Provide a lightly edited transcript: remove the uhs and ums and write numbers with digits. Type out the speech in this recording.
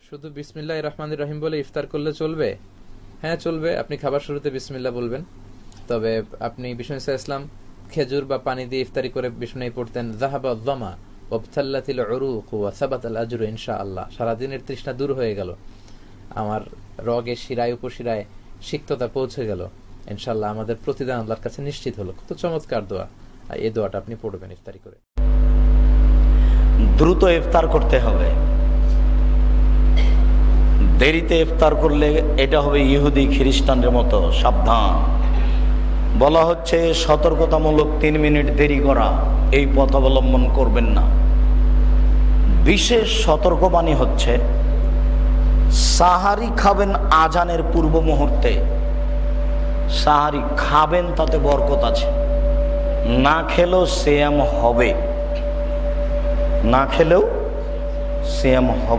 শুধু বিসমিল্লাহির রহমানির রহিম বলে ইফতার করলে চলবে? হ্যাঁ চলবে, আপনি খাবার শুরুতে বিসমিল্লাহ বলবেন। তবে আপনি বিষ্ণু ইসলাম খেজুর বা পানি দিয়ে ইফতারি করে বিষ্ণু পড়তেন যাহাবা যামা ওয়াবতাল্লাতিল উরুক ওয়া সাবাতাল আজরু ইনশাআল্লাহ। সারাদিনের তৃষ্ণা দূর হয়ে গেল, আমার রগে শিরায় উপশিরায় সিক্ততা পৌঁছে গেল, ইনশাআল্লাহ আমাদের প্রতিদান আল্লাহর কাছে নিশ্চিত হলো। কত চমৎকার দোয়া! এই দোয়াটা আপনি পড়বেন ইফতারি করে। দ্রুত ইফতার করতে হবে, দেরিতে ইফতার করলে এটা হবে ইহুদি খ্রিস্টানদের মতো। সাবধান, বলা হচ্ছে সতর্কতামূলক 3 মিনিট দেরি করা, এই পথ অবলম্বন করবেন না। বিশেষ সতর্কবাণী হচ্ছে সাহারি খাবেন আজানের পূর্ব মুহূর্তে। সাহারি খাবেন, তাতে বরকত আছে। না খেলেও সিয়াম হবে, না খেলেও সিয়াম হবে।